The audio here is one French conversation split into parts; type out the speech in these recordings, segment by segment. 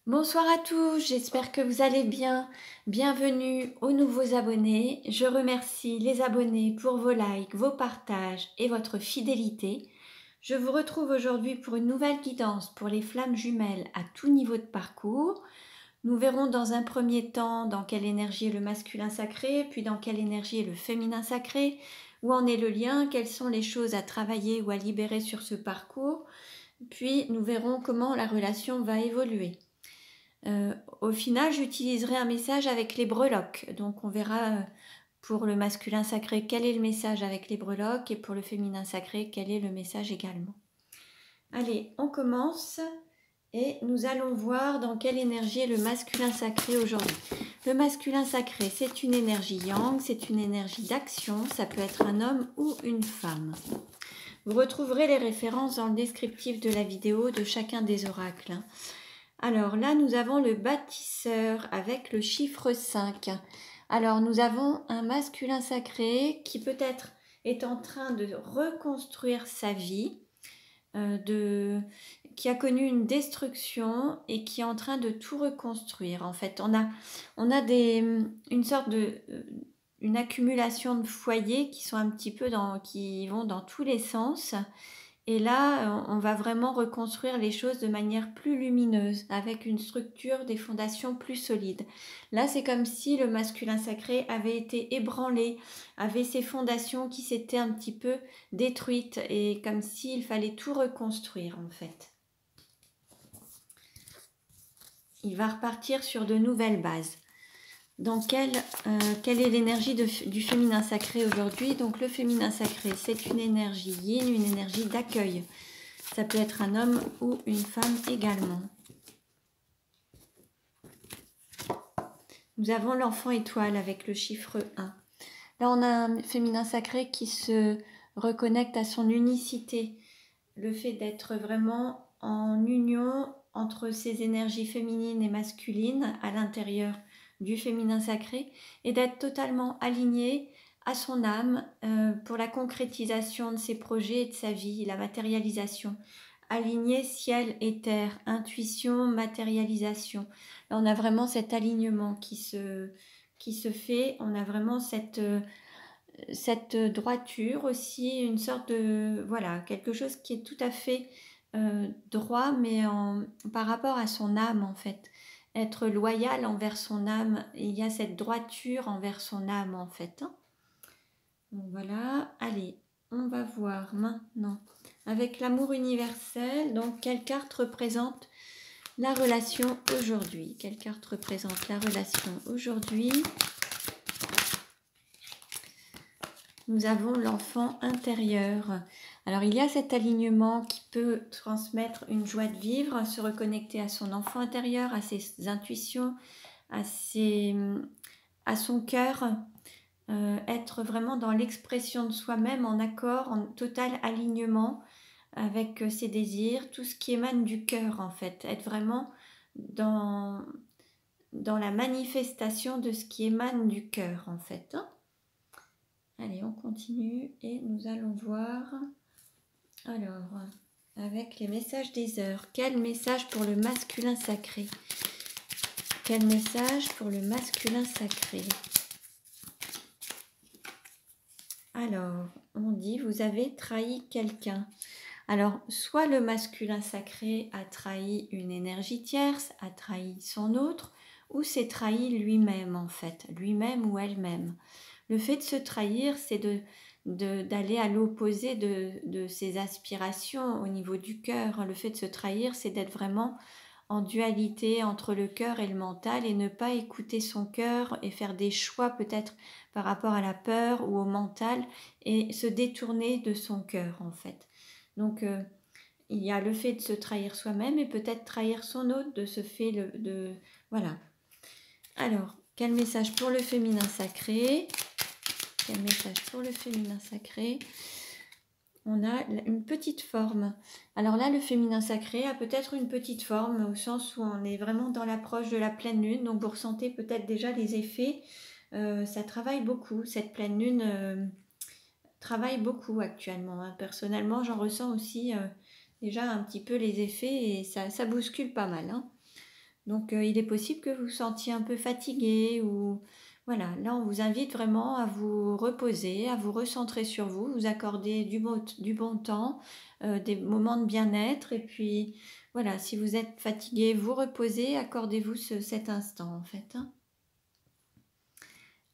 Bonsoir à tous, j'espère que vous allez bien. Bienvenue aux nouveaux abonnés. Je remercie les abonnés pour vos likes, vos partages et votre fidélité. Je vous retrouve aujourd'hui pour une nouvelle guidance pour les flammes jumelles à tout niveau de parcours. Nous verrons dans un premier temps dans quelle énergie est le masculin sacré, puis dans quelle énergie est le féminin sacré, où en est le lien, quelles sont les choses à travailler ou à libérer sur ce parcours. Puis nous verrons comment la relation va évoluer. Au final, j'utiliserai un message avec les breloques. Donc, on verra pour le masculin sacré quel est le message avec les breloques et pour le féminin sacré quel est le message également. Allez, on commence et nous allons voir dans quelle énergie est le masculin sacré aujourd'hui. Le masculin sacré, c'est une énergie yang, c'est une énergie d'action, ça peut être un homme ou une femme. Vous retrouverez les références dans le descriptif de la vidéo de chacun des oracles. Alors là, nous avons le bâtisseur avec le chiffre 5. Alors nous avons un masculin sacré qui peut-être est en train de reconstruire sa vie, qui a connu une destruction et qui est en train de tout reconstruire. En fait, on a une sorte de une accumulation de foyers qui sont un petit peu qui vont dans tous les sens. Et là, on va vraiment reconstruire les choses de manière plus lumineuse, avec une structure, des fondations plus solides. Là, c'est comme si le masculin sacré avait été ébranlé, avait ses fondations qui s'étaient un petit peu détruites, et comme s'il fallait tout reconstruire en fait. Il va repartir sur de nouvelles bases. Quelle est l'énergie du féminin sacré aujourd'hui? Donc le féminin sacré, c'est une énergie yin, une énergie d'accueil. Ça peut être un homme ou une femme également. Nous avons l'enfant étoile avec le chiffre 1. Là, on a un féminin sacré qui se reconnecte à son unicité. Le fait d'être vraiment en union entre ses énergies féminines et masculines à l'intérieur du féminin sacré et d'être totalement aligné à son âme pour la concrétisation de ses projets et de sa vie, la matérialisation. Aligné ciel et terre, intuition, matérialisation. Là, on a vraiment cet alignement qui se fait. On a vraiment cette droiture aussi, une sorte de voilà, quelque chose qui est tout à fait droit, mais par rapport à son âme en fait. Être loyal envers son âme, il y a cette droiture envers son âme en fait. Donc voilà, allez, on va voir maintenant avec l'amour universel. Donc quelle carte représente la relation aujourd'hui? Quelle carte représente la relation aujourd'hui? Nous avons l'enfant intérieur. Alors il y a cet alignement qui peut transmettre une joie de vivre, se reconnecter à son enfant intérieur, à ses intuitions, à son cœur, être vraiment dans l'expression de soi-même en accord, en total alignement avec ses désirs, tout ce qui émane du cœur en fait, être vraiment dans la manifestation de ce qui émane du cœur en fait. Allez, on continue et nous allons voir, alors, avec les messages des heures. Quel message pour le masculin sacré? Quel message pour le masculin sacré? Alors, on dit, vous avez trahi quelqu'un. Alors, soit le masculin sacré a trahi une énergie tierce, a trahi son autre, ou s'est trahi lui-même en fait, lui-même ou elle-même. Le fait de se trahir, c'est d'aller à l'opposé de ses aspirations au niveau du cœur. Le fait de se trahir, c'est d'être vraiment en dualité entre le cœur et le mental et ne pas écouter son cœur et faire des choix peut-être par rapport à la peur ou au mental et se détourner de son cœur en fait. Donc il y a le fait de se trahir soi-même et peut-être trahir son autre de ce fait voilà. Alors, quel message pour le féminin sacré? Quel message pour le féminin sacré? On a une petite forme. Alors là, le féminin sacré a peut-être une petite forme au sens où on est vraiment dans l'approche de la pleine lune. Donc vous ressentez peut-être déjà les effets. Ça travaille beaucoup. Cette pleine lune travaille beaucoup actuellement. Hein. Personnellement, j'en ressens aussi déjà un petit peu les effets et ça bouscule pas mal. Hein. Donc il est possible que vous vous sentiez un peu fatigué ou voilà, là on vous invite vraiment à vous reposer, à vous recentrer sur vous, vous accorder du bon temps, des moments de bien-être et puis voilà, si vous êtes fatigué, vous reposez, accordez-vous cet instant en fait, hein.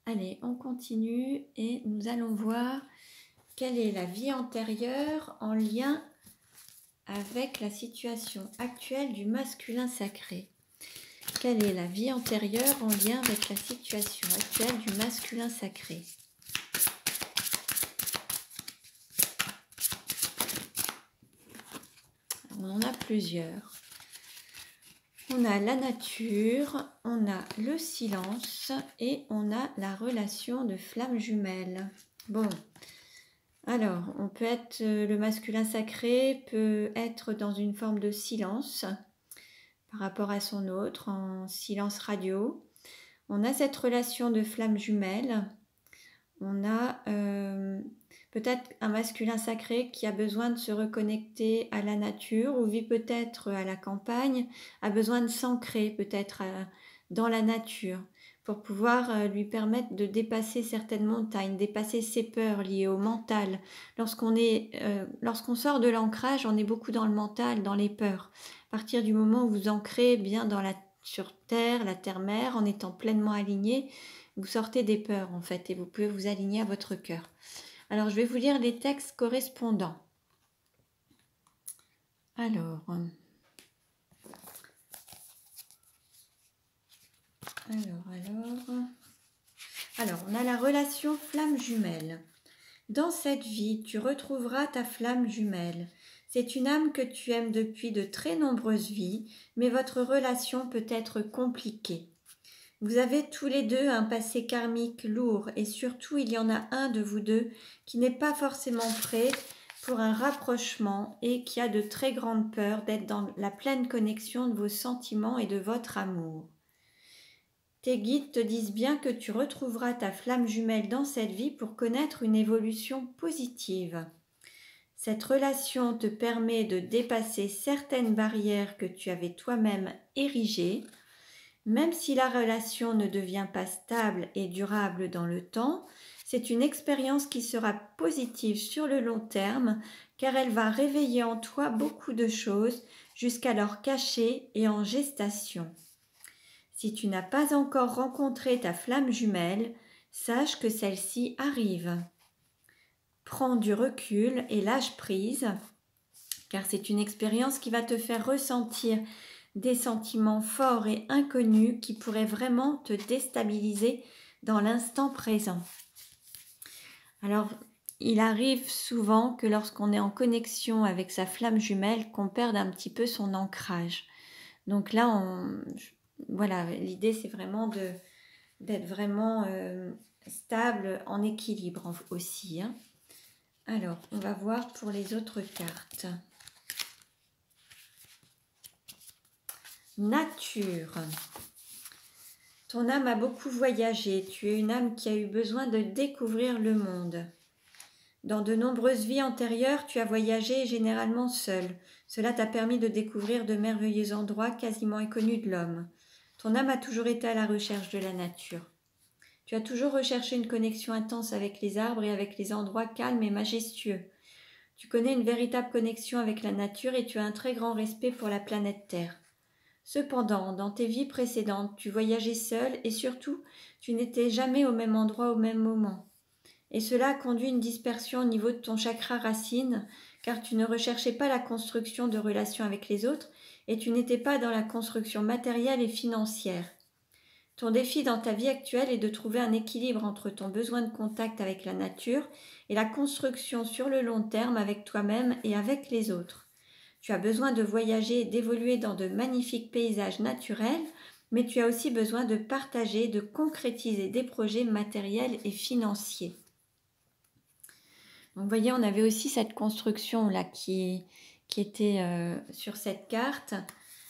Allez, on continue et nous allons voir quelle est la vie antérieure en lien avec la situation actuelle du masculin sacré. Quelle est la vie antérieure en lien avec la situation actuelle du masculin sacré? On en a plusieurs. On a la nature, on a le silence et on a la relation de flamme jumelle. Bon, alors on peut être, le masculin sacré peut être dans une forme de silence par rapport à son autre, en silence radio. On a cette relation de flamme jumelle. On a peut-être un masculin sacré qui a besoin de se reconnecter à la nature ou vit peut-être à la campagne, a besoin de s'ancrer peut-être dans la nature pour pouvoir lui permettre de dépasser certaines montagnes, dépasser ses peurs liées au mental. Lorsqu'on sort de l'ancrage, on est beaucoup dans le mental, dans les peurs. À partir du moment où vous ancrez bien sur terre, la terre-mère, en étant pleinement aligné, vous sortez des peurs en fait et vous pouvez vous aligner à votre cœur. Alors je vais vous lire les textes correspondants. Alors, on a la relation flamme jumelle. Dans cette vie, tu retrouveras ta flamme jumelle. C'est une âme que tu aimes depuis de très nombreuses vies, mais votre relation peut être compliquée. Vous avez tous les deux un passé karmique lourd et surtout il y en a un de vous deux qui n'est pas forcément prêt pour un rapprochement et qui a de très grandes peurs d'être dans la pleine connexion de vos sentiments et de votre amour. Tes guides te disent bien que tu retrouveras ta flamme jumelle dans cette vie pour connaître une évolution positive. Cette relation te permet de dépasser certaines barrières que tu avais toi-même érigées. Même si la relation ne devient pas stable et durable dans le temps, c'est une expérience qui sera positive sur le long terme car elle va réveiller en toi beaucoup de choses jusqu'alors cachées et en gestation. Si tu n'as pas encore rencontré ta flamme jumelle, sache que celle-ci arrive. Prends du recul et lâche prise car c'est une expérience qui va te faire ressentir des sentiments forts et inconnus qui pourraient vraiment te déstabiliser dans l'instant présent. Alors, il arrive souvent que lorsqu'on est en connexion avec sa flamme jumelle, qu'on perde un petit peu son ancrage. Donc là, voilà, l'idée c'est vraiment d'être vraiment stable, en équilibre aussi, hein. Alors, on va voir pour les autres cartes. Nature. Ton âme a beaucoup voyagé, tu es une âme qui a eu besoin de découvrir le monde. Dans de nombreuses vies antérieures, tu as voyagé généralement seul. Cela t'a permis de découvrir de merveilleux endroits quasiment inconnus de l'homme. Ton âme a toujours été à la recherche de la nature. Tu as toujours recherché une connexion intense avec les arbres et avec les endroits calmes et majestueux. Tu connais une véritable connexion avec la nature et tu as un très grand respect pour la planète Terre. Cependant, dans tes vies précédentes, tu voyageais seul et surtout, tu n'étais jamais au même endroit au même moment. Et cela a conduit une dispersion au niveau de ton chakra racine, car tu ne recherchais pas la construction de relations avec les autres et tu n'étais pas dans la construction matérielle et financière. Ton défi dans ta vie actuelle est de trouver un équilibre entre ton besoin de contact avec la nature et la construction sur le long terme avec toi-même et avec les autres. Tu as besoin de voyager et d'évoluer dans de magnifiques paysages naturels, mais tu as aussi besoin de partager, de concrétiser des projets matériels et financiers. Donc, vous voyez, on avait aussi cette construction-là qui était sur cette carte,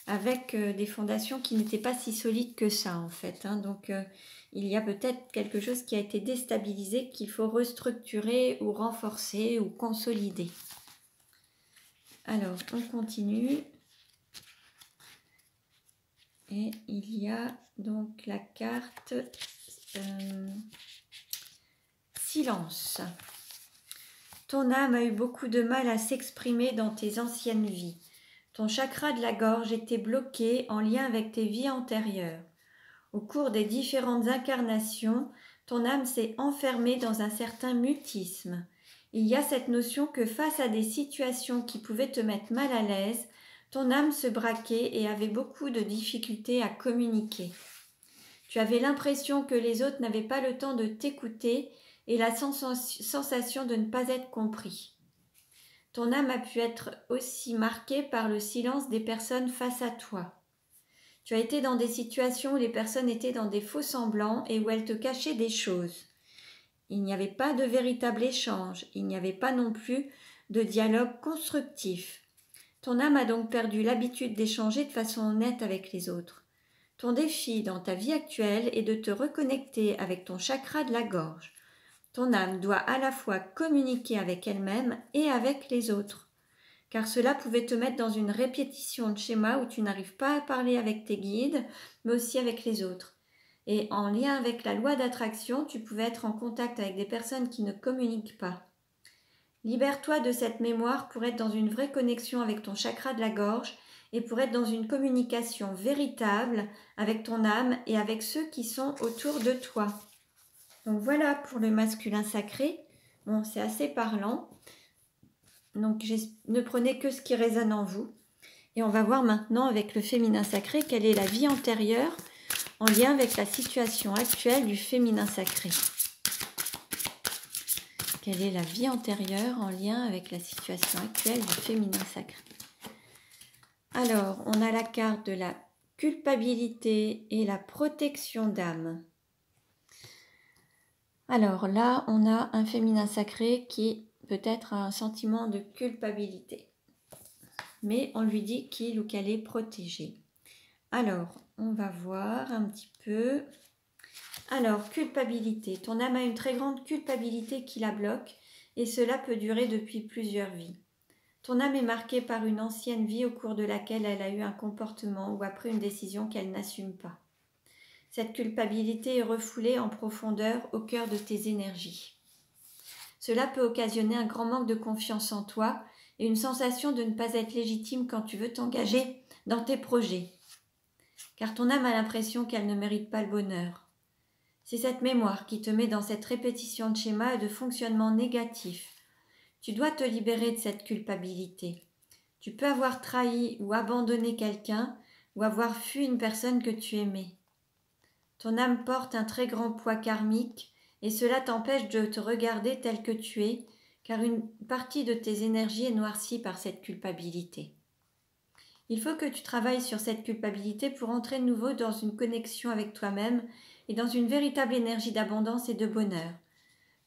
avec des fondations qui n'étaient pas si solides que ça, en fait, hein. Donc, il y a peut-être quelque chose qui a été déstabilisé, qu'il faut restructurer ou renforcer ou consolider. Alors, on continue. Et il y a donc la carte silence. Ton âme a eu beaucoup de mal à s'exprimer dans tes anciennes vies. Ton chakra de la gorge était bloqué en lien avec tes vies antérieures. Au cours des différentes incarnations, ton âme s'est enfermée dans un certain mutisme. Il y a cette notion que face à des situations qui pouvaient te mettre mal à l'aise, ton âme se braquait et avait beaucoup de difficultés à communiquer. Tu avais l'impression que les autres n'avaient pas le temps de t'écouter et la sensation de ne pas être compris. Ton âme a pu être aussi marquée par le silence des personnes face à toi. Tu as été dans des situations où les personnes étaient dans des faux semblants et où elles te cachaient des choses. Il n'y avait pas de véritable échange, il n'y avait pas non plus de dialogue constructif. Ton âme a donc perdu l'habitude d'échanger de façon honnête avec les autres. Ton défi dans ta vie actuelle est de te reconnecter avec ton chakra de la gorge. Ton âme doit à la fois communiquer avec elle-même et avec les autres, car cela pouvait te mettre dans une répétition de schéma où tu n'arrives pas à parler avec tes guides, mais aussi avec les autres. Et en lien avec la loi d'attraction, tu pouvais être en contact avec des personnes qui ne communiquent pas. Libère-toi de cette mémoire pour être dans une vraie connexion avec ton chakra de la gorge et pour être dans une communication véritable avec ton âme et avec ceux qui sont autour de toi. Donc voilà pour le masculin sacré. Bon, c'est assez parlant. Donc ne prenez que ce qui résonne en vous. Et on va voir maintenant avec le féminin sacré quelle est la vie antérieure en lien avec la situation actuelle du féminin sacré. Quelle est la vie antérieure en lien avec la situation actuelle du féminin sacré? Alors, on a la carte de la culpabilité et la protection d'âme. Alors là, on a un féminin sacré qui peut-être a un sentiment de culpabilité. Mais on lui dit qu'il ou qu'elle est protégée. Alors, on va voir un petit peu. Alors, culpabilité. Ton âme a une très grande culpabilité qui la bloque et cela peut durer depuis plusieurs vies. Ton âme est marquée par une ancienne vie au cours de laquelle elle a eu un comportement ou a pris une décision qu'elle n'assume pas. Cette culpabilité est refoulée en profondeur au cœur de tes énergies. Cela peut occasionner un grand manque de confiance en toi et une sensation de ne pas être légitime quand tu veux t'engager dans tes projets. Car ton âme a l'impression qu'elle ne mérite pas le bonheur. C'est cette mémoire qui te met dans cette répétition de schémas et de fonctionnement négatif. Tu dois te libérer de cette culpabilité. Tu peux avoir trahi ou abandonné quelqu'un ou avoir fui une personne que tu aimais. Ton âme porte un très grand poids karmique et cela t'empêche de te regarder tel que tu es, car une partie de tes énergies est noircie par cette culpabilité. Il faut que tu travailles sur cette culpabilité pour entrer de nouveau dans une connexion avec toi-même et dans une véritable énergie d'abondance et de bonheur.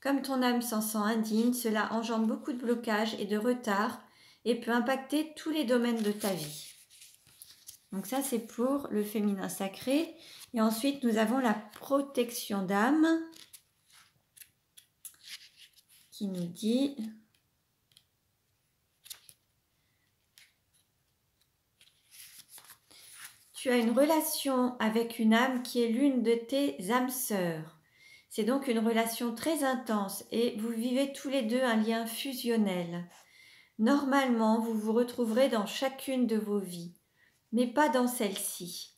Comme ton âme s'en sent indigne, cela engendre beaucoup de blocages et de retards et peut impacter tous les domaines de ta vie. Donc ça, c'est pour le féminin sacré. Et ensuite, nous avons la protection d'âme qui nous dit tu as une relation avec une âme qui est l'une de tes âmes sœurs. C'est donc une relation très intense et vous vivez tous les deux un lien fusionnel. Normalement, vous vous retrouverez dans chacune de vos vies, mais pas dans celle-ci.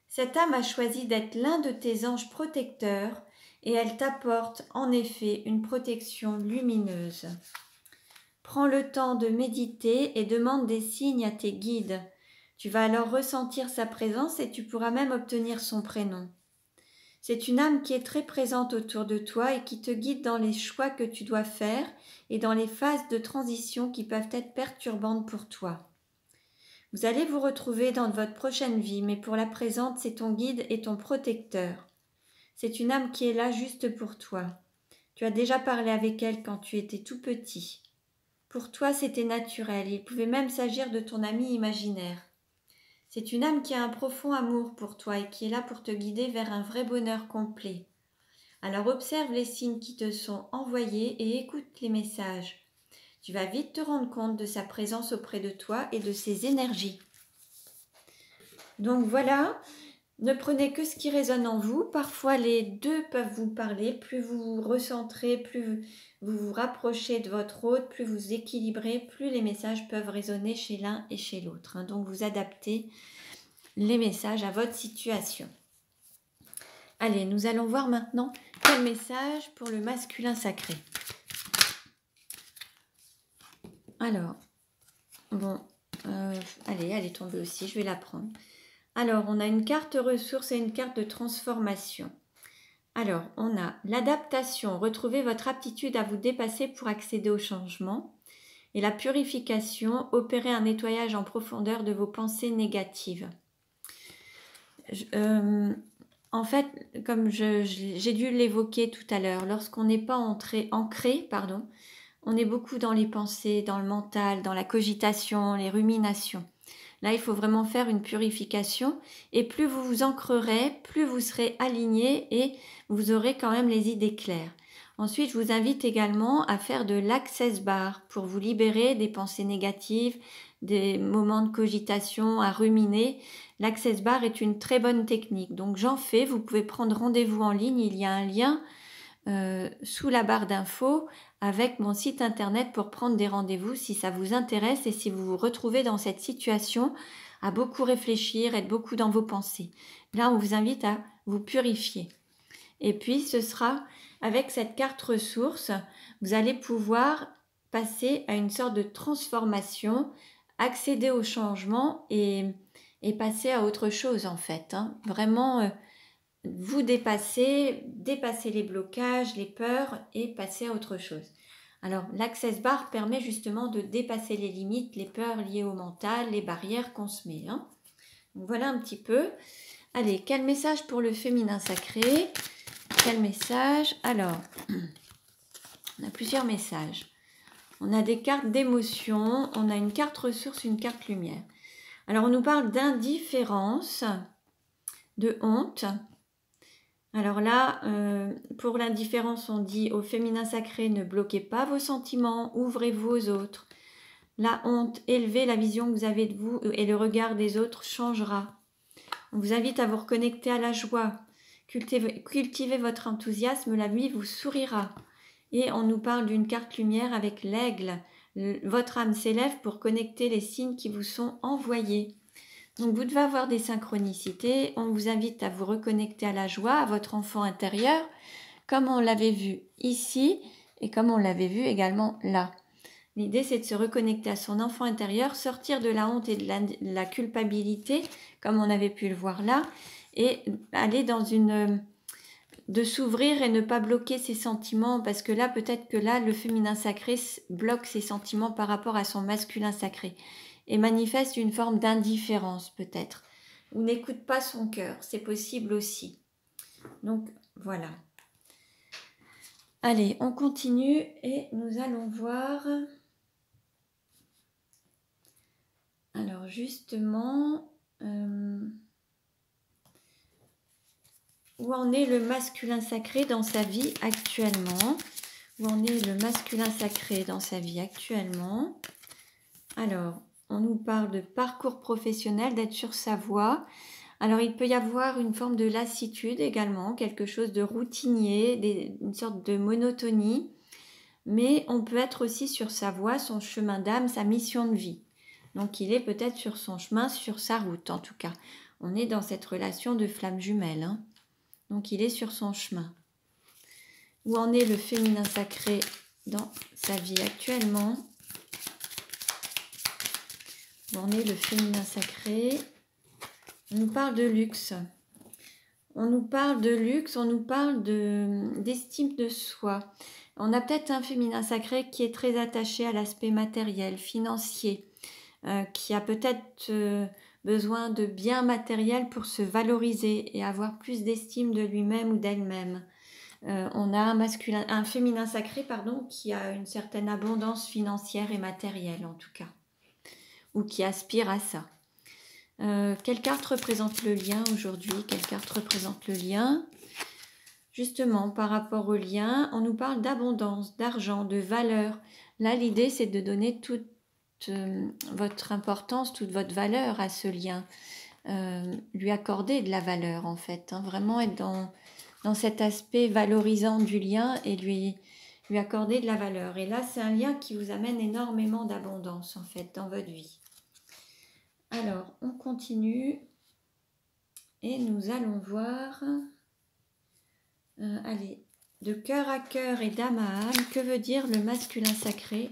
Cette âme a choisi d'être l'un de tes anges protecteurs et elle t'apporte en effet une protection lumineuse. Prends le temps de méditer et demande des signes à tes guides. Tu vas alors ressentir sa présence et tu pourras même obtenir son prénom. C'est une âme qui est très présente autour de toi et qui te guide dans les choix que tu dois faire et dans les phases de transition qui peuvent être perturbantes pour toi. Vous allez vous retrouver dans votre prochaine vie, mais pour la présente, c'est ton guide et ton protecteur. C'est une âme qui est là juste pour toi. Tu as déjà parlé avec elle quand tu étais tout petit. Pour toi, c'était naturel. Il pouvait même s'agir de ton ami imaginaire. C'est une âme qui a un profond amour pour toi et qui est là pour te guider vers un vrai bonheur complet. Alors observe les signes qui te sont envoyés et écoute les messages. Tu vas vite te rendre compte de sa présence auprès de toi et de ses énergies. Donc voilà, ne prenez que ce qui résonne en vous. Parfois, les deux peuvent vous parler. Plus vous vous recentrez, plus vous vous rapprochez de votre hôte, plus vous équilibrez, plus les messages peuvent résonner chez l'un et chez l'autre. Hein. Donc, vous adaptez les messages à votre situation. Allez, nous allons voir maintenant quel message pour le masculin sacré. Alors, bon, allez, elle est tombée aussi, je vais la prendre. Alors, on a une carte ressources et une carte de transformation. Alors, on a l'adaptation, retrouvez votre aptitude à vous dépasser pour accéder au changement. Et la purification, opérez un nettoyage en profondeur de vos pensées négatives. En fait, comme j'ai dû l'évoquer tout à l'heure, lorsqu'on n'est pas ancré, on est beaucoup dans les pensées, dans le mental, dans la cogitation, les ruminations. Là, il faut vraiment faire une purification et plus vous vous ancrerez, plus vous serez aligné et vous aurez quand même les idées claires. Ensuite, je vous invite également à faire de l'access bar pour vous libérer des pensées négatives, des moments de cogitation, à ruminer. L'access bar est une très bonne technique. Donc, j'en fais. Vous pouvez prendre rendez-vous en ligne. Il y a un lien sous la barre d'infos avec mon site internet pour prendre des rendez-vous si ça vous intéresse et si vous vous retrouvez dans cette situation à beaucoup réfléchir, être beaucoup dans vos pensées. Là, on vous invite à vous purifier. Et puis, ce sera avec cette carte ressources, vous allez pouvoir passer à une sorte de transformation, accéder au changement et passer à autre chose en fait. Hein. Vraiment, vous dépasser les blocages, les peurs et passer à autre chose. Alors, l'Access Bar permet justement de dépasser les limites, les peurs liées au mental, les barrières qu'on se met. Hein. Donc, voilà un petit peu. Allez, quel message pour le féminin sacré? Quel message? Alors, on a plusieurs messages. On a des cartes d'émotion, on a une carte ressource, une carte lumière. Alors, on nous parle d'indifférence, de honte. Alors là, pour l'indifférence, on dit au féminin sacré, ne bloquez pas vos sentiments, ouvrez-vous aux autres. La honte, élevez la vision que vous avez de vous et le regard des autres changera. On vous invite à vous reconnecter à la joie. Cultivez votre enthousiasme, la vie vous sourira. Et on nous parle d'une carte lumière avec l'aigle. Votre âme s'élève pour connecter les signes qui vous sont envoyés. Donc vous devez avoir des synchronicités. On vous invite à vous reconnecter à la joie, à votre enfant intérieur, comme on l'avait vu ici et comme on l'avait vu également là. L'idée, c'est de se reconnecter à son enfant intérieur, sortir de la honte et de la culpabilité, comme on avait pu le voir là, et aller dans de s'ouvrir et ne pas bloquer ses sentiments, parce que là, peut-être que là, le féminin sacré bloque ses sentiments par rapport à son masculin sacré et manifeste une forme d'indifférence peut-être, ou n'écoute pas son cœur, c'est possible aussi. Donc, voilà. Allez, on continue et nous allons voir... Alors justement, où en est le masculin sacré dans sa vie actuellement? Où en est le masculin sacré dans sa vie actuellement? Alors, on nous parle de parcours professionnel, d'être sur sa voie. Alors, il peut y avoir une forme de lassitude également, quelque chose de routinier, une sorte de monotonie. Mais on peut être aussi sur sa voie, son chemin d'âme, sa mission de vie. Donc il est peut-être sur son chemin, sur sa route en tout cas. On est dans cette relation de flamme jumelle. Hein. Donc il est sur son chemin. Où en est le féminin sacré dans sa vie actuellement? Où en est le féminin sacré? On nous parle de luxe. On nous parle de luxe, on nous parle d'estime de soi. On a peut-être un féminin sacré qui est très attaché à l'aspect matériel, financier. Qui a peut-être besoin de biens matériels pour se valoriser et avoir plus d'estime de lui-même ou d'elle-même. On a un féminin sacré qui a une certaine abondance financière et matérielle en tout cas, ou qui aspire à ça. Quelle carte représente le lien aujourd'hui? Quelle carte représente le lien? Justement, par rapport au lien, on nous parle d'abondance, d'argent, de valeur. Là, l'idée, c'est de donner toute votre importance, toute votre valeur à ce lien. lui accorder de la valeur en fait, hein, vraiment être dans cet aspect valorisant du lien et lui accorder de la valeur. Et là, c'est un lien qui vous amène énormément d'abondance en fait dans votre vie. Alors, on continue et nous allons voir, allez, de cœur à cœur et d'âme à âme, que veut dire le masculin sacré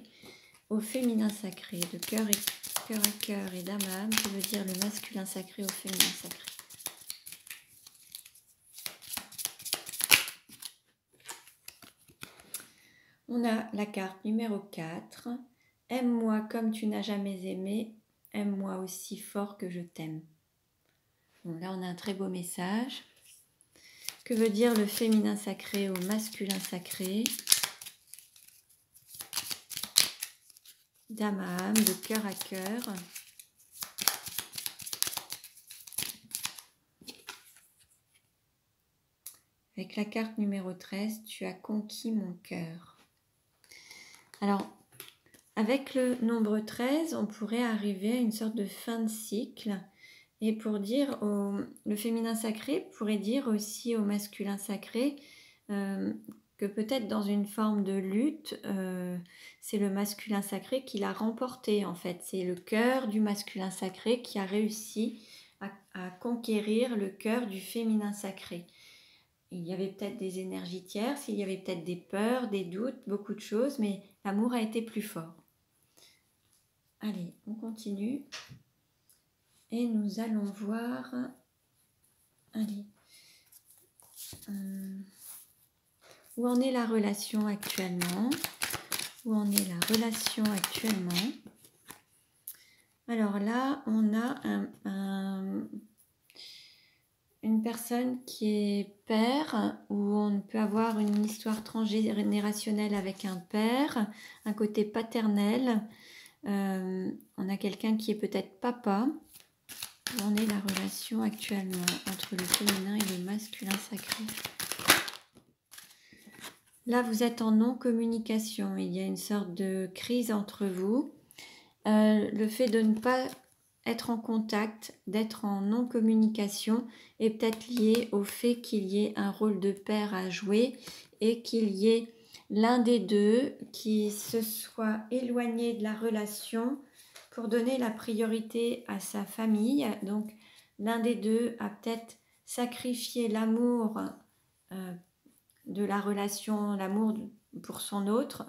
au féminin sacré? De cœur à cœur et d'âme à âme, que veut dire le masculin sacré au féminin sacré? On a la carte numéro 4. Aime-moi comme tu n'as jamais aimé, aime-moi aussi fort que je t'aime. Bon, là, on a un très beau message. Que veut dire le féminin sacré au masculin sacré? D'âme à âme, de cœur à cœur. Avec la carte numéro 13, tu as conquis mon cœur. Alors, avec le nombre 13, on pourrait arriver à une sorte de fin de cycle. Et pour dire, le féminin sacré pourrait dire aussi au masculin sacré que peut-être dans une forme de lutte, c'est le masculin sacré qui l'a remporté en fait. C'est le cœur du masculin sacré qui a réussi à conquérir le cœur du féminin sacré. Il y avait peut-être des énergies tierces, il y avait peut-être des peurs, des doutes, beaucoup de choses, mais l'amour a été plus fort. Allez, on continue. Et nous allons voir... Allez. Où en est la relation actuellement? Où en est la relation actuellement? Alors là, on a une personne qui est père, où on peut avoir une histoire transgénérationnelle avec un père, un côté paternel. On a quelqu'un qui est peut-être papa. Où en est la relation actuellement entre le féminin et le masculin sacré? Là, vous êtes en non-communication. Il y a une sorte de crise entre vous. Le fait de ne pas être en contact, d'être en non-communication est peut-être lié au fait qu'il y ait un rôle de père à jouer et qu'il y ait l'un des deux qui se soit éloigné de la relation pour donner la priorité à sa famille. Donc, l'un des deux a peut-être sacrifié l'amour de la relation, l'amour pour son autre,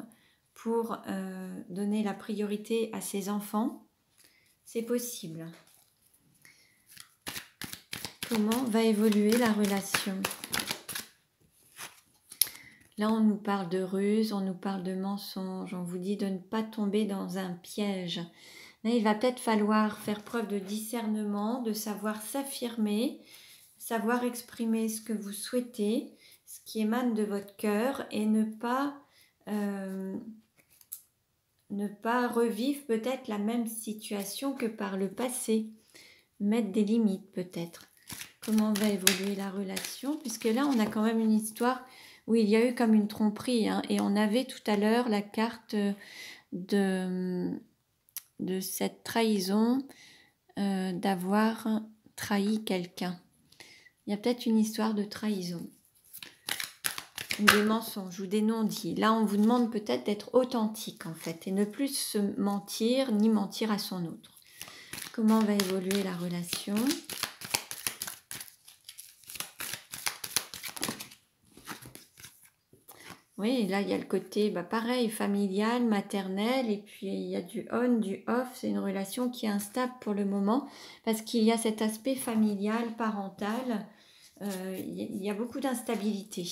pour donner la priorité à ses enfants. C'est possible. Comment va évoluer la relation? Là, on nous parle de ruse, on nous parle de mensonge, on vous dit de ne pas tomber dans un piège. Là, il va peut-être falloir faire preuve de discernement, de savoir s'affirmer, savoir exprimer ce que vous souhaitez, ce qui émane de votre cœur et ne pas revivre peut-être la même situation que par le passé. Mettre des limites peut-être. Comment va évoluer la relation? Puisque là, on a quand même une histoire où il y a eu comme une tromperie. Hein, et on avait tout à l'heure la carte de cette trahison, d'avoir trahi quelqu'un. Il y a peut-être une histoire de trahison. Des mensonges ou des non-dits. Là, on vous demande peut-être d'être authentique en fait et ne plus se mentir ni mentir à son autre. Comment va évoluer la relation? Oui, là, il y a le côté, pareil, familial, maternel, et puis il y a du on, du off. C'est une relation qui est instable pour le moment parce qu'il y a cet aspect familial, parental. Il y a beaucoup d'instabilité.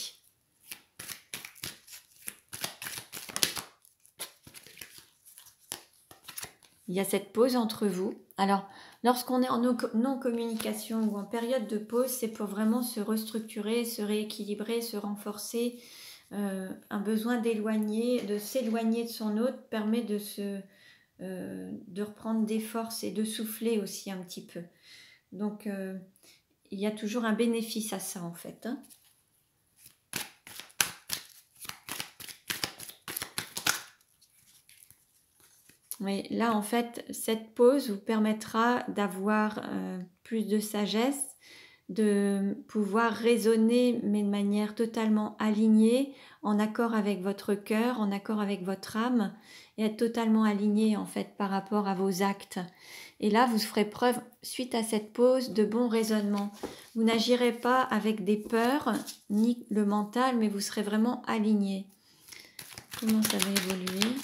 Il y a cette pause entre vous. Alors, lorsqu'on est en non-communication ou en période de pause, c'est pour vraiment se restructurer, se rééquilibrer, se renforcer. Un besoin d'éloigner, de s'éloigner de son autre permet de reprendre des forces et de souffler aussi un petit peu. Donc, il y a toujours un bénéfice à ça en fait. Hein. Oui, là en fait, cette pause vous permettra d'avoir plus de sagesse, de pouvoir raisonner, mais de manière totalement alignée, en accord avec votre cœur, en accord avec votre âme, et être totalement aligné en fait par rapport à vos actes. Et là, vous ferez preuve, suite à cette pause, de bon raisonnement. Vous n'agirez pas avec des peurs, ni le mental, mais vous serez vraiment aligné. Comment ça va évoluer ?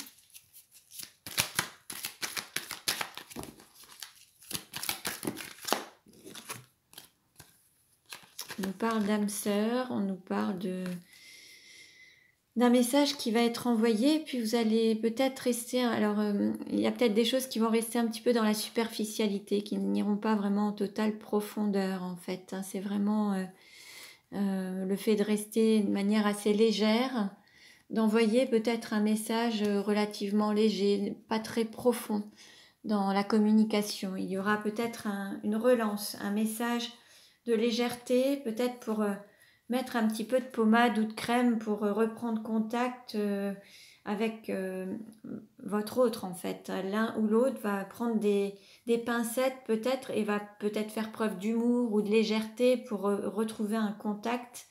On nous parle d'âme sœur, on nous parle d'un message qui va être envoyé, puis vous allez peut-être rester... Alors, il y a peut-être des choses qui vont rester un petit peu dans la superficialité, qui n'iront pas vraiment en totale profondeur, en fait. Hein. C'est vraiment le fait de rester de manière assez légère, d'envoyer peut-être un message relativement léger, pas très profond dans la communication. Il y aura peut-être une relance, un message de légèreté, peut-être pour mettre un petit peu de pommade ou de crème pour reprendre contact avec votre autre en fait. L'un ou l'autre va prendre des pincettes peut-être et va peut-être faire preuve d'humour ou de légèreté pour retrouver un contact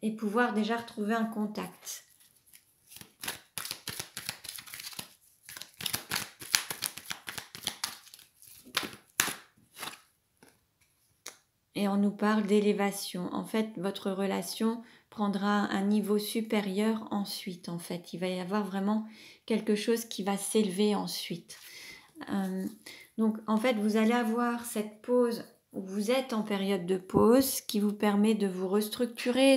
et pouvoir déjà retrouver un contact. Et on nous parle d'élévation. En fait, votre relation prendra un niveau supérieur ensuite. En fait, il va y avoir vraiment quelque chose qui va s'élever ensuite. Donc, en fait, vous allez avoir cette pause où vous êtes en période de pause qui vous permet de vous restructurer,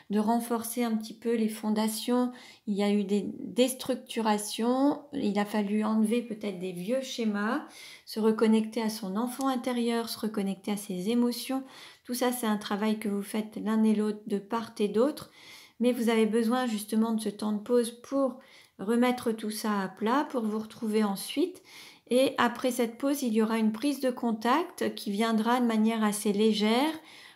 de renforcer un petit peu les fondations. Il y a eu des déstructurations. Il a fallu enlever peut-être des vieux schémas, se reconnecter à son enfant intérieur, se reconnecter à ses émotions. Tout ça, c'est un travail que vous faites l'un et l'autre de part et d'autre. Mais vous avez besoin justement de ce temps de pause pour remettre tout ça à plat, pour vous retrouver ensuite. Et après cette pause, il y aura une prise de contact qui viendra de manière assez légère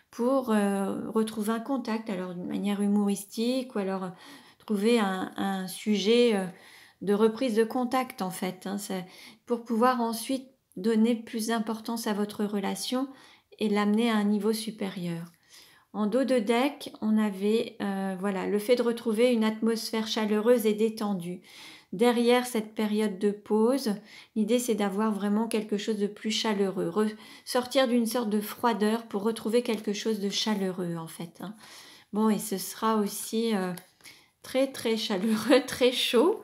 pour retrouver un contact, alors d'une manière humoristique ou alors trouver un sujet de reprise de contact en fait, hein, pour pouvoir ensuite donner plus d'importance à votre relation et l'amener à un niveau supérieur. En dos de deck, on avait voilà, le fait de retrouver une atmosphère chaleureuse et détendue. Derrière cette période de pause, l'idée c'est d'avoir vraiment quelque chose de plus chaleureux, sortir d'une sorte de froideur pour retrouver quelque chose de chaleureux en fait. Hein. Bon, et ce sera aussi très très chaleureux, très chaud.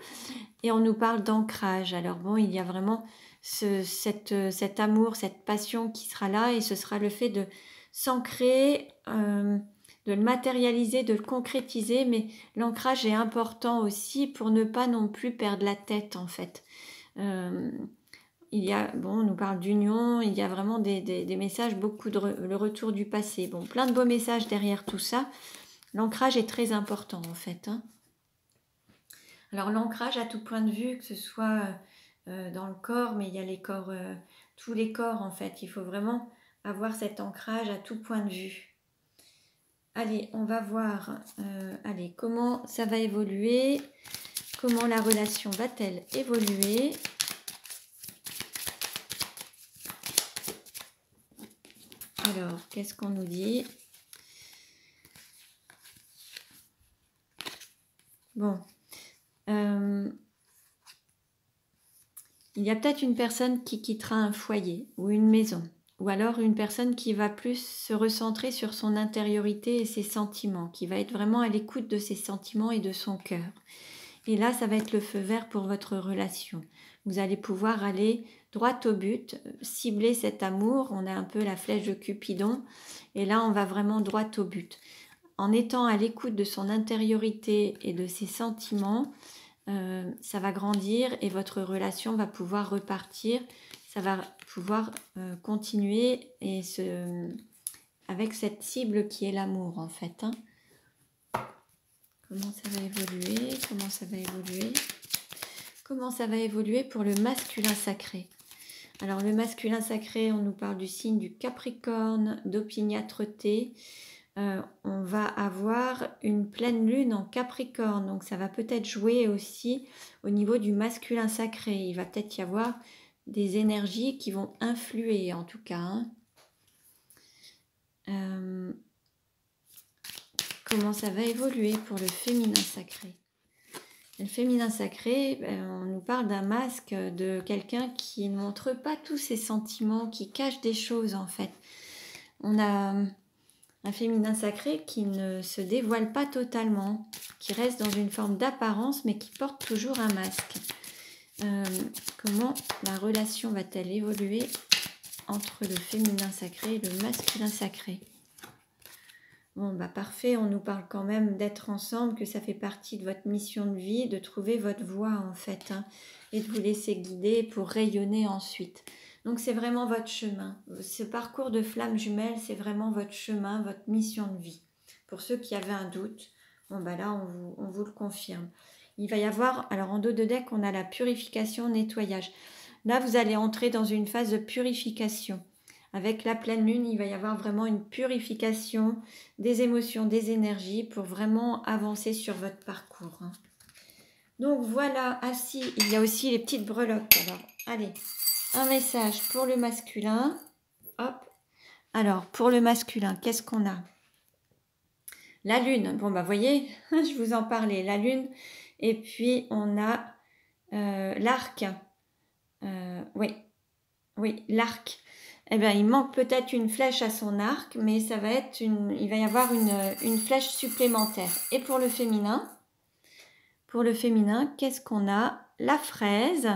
Et on nous parle d'ancrage. Alors bon, il y a vraiment cet amour, cette passion qui sera là et ce sera le fait de s'ancrer, de le matérialiser, de le concrétiser, mais l'ancrage est important aussi pour ne pas non plus perdre la tête en fait. Il y a, bon, on nous parle d'union, il y a vraiment des messages, beaucoup de le retour du passé. Bon, plein de beaux messages derrière tout ça. L'ancrage est très important en fait. Hein. Alors l'ancrage à tout point de vue, que ce soit dans le corps, mais il y a les corps, tous les corps en fait. Il faut vraiment avoir cet ancrage à tout point de vue. Allez, on va voir comment ça va évoluer, comment la relation va-t-elle évoluer. Alors, qu'est-ce qu'on nous dit ? Bon. Il y a peut-être une personne qui quittera un foyer ou une maison, ou alors une personne qui va plus se recentrer sur son intériorité et ses sentiments, qui va être vraiment à l'écoute de ses sentiments et de son cœur. Et là, ça va être le feu vert pour votre relation. Vous allez pouvoir aller droit au but, cibler cet amour. On a un peu la flèche de Cupidon, et là, on va vraiment droit au but. En étant à l'écoute de son intériorité et de ses sentiments, ça va grandir et votre relation va pouvoir repartir, ça va pouvoir continuer et avec cette cible qui est l'amour en fait. Hein. Comment ça va évoluer ? Comment ça va évoluer ? Comment ça va évoluer pour le masculin sacré ? Alors le masculin sacré, on nous parle du signe du Capricorne, d'opiniâtreté. On va avoir une pleine lune en Capricorne, donc ça va peut-être jouer aussi au niveau du masculin sacré. Il va peut-être y avoir des énergies qui vont influer en tout cas. Hein. comment ça va évoluer pour le féminin sacré. Le féminin sacré, on nous parle d'un masque de quelqu'un qui ne montre pas tous ses sentiments, qui cache des choses en fait. On a un féminin sacré qui ne se dévoile pas totalement, qui reste dans une forme d'apparence mais qui porte toujours un masque. Comment la relation va-t-elle évoluer entre le féminin sacré et le masculin sacré? Bon, bah parfait, on nous parle quand même d'être ensemble, que ça fait partie de votre mission de vie, de trouver votre voie en fait, hein, et de vous laisser guider pour rayonner ensuite. Donc c'est vraiment votre chemin. Ce parcours de flamme jumelle, c'est vraiment votre chemin, votre mission de vie. Pour ceux qui avaient un doute, bon bah là on vous le confirme. Il va y avoir, alors en dos de deck, on a la purification, nettoyage. Là vous allez entrer dans une phase de purification. Avec la pleine lune, il va y avoir vraiment une purification des émotions, des énergies pour vraiment avancer sur votre parcours. Hein. Donc voilà, ah si, il y a aussi les petites breloques. Alors, allez, un message pour le masculin. Hop. Alors, pour le masculin, qu'est-ce qu'on a? La lune. Bon, bah, voyez, je vous en parlais. La lune. Et puis, on a l'arc. Oui, l'arc. Eh bien, il manque peut-être une flèche à son arc, mais ça va être il va y avoir une flèche supplémentaire. Et pour le féminin, qu'est-ce qu'on a? La fraise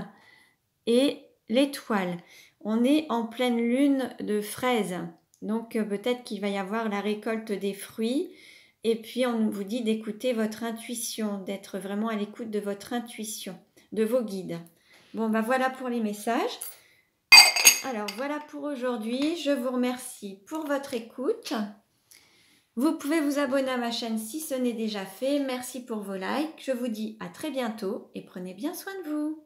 et l'étoile. On est en pleine lune de fraise, donc peut-être qu'il va y avoir la récolte des fruits. Et puis, on vous dit d'écouter votre intuition, d'être vraiment à l'écoute de votre intuition, de vos guides. Bon, ben voilà pour les messages. Alors voilà pour aujourd'hui, je vous remercie pour votre écoute. Vous pouvez vous abonner à ma chaîne si ce n'est déjà fait. Merci pour vos likes. Je vous dis à très bientôt et prenez bien soin de vous.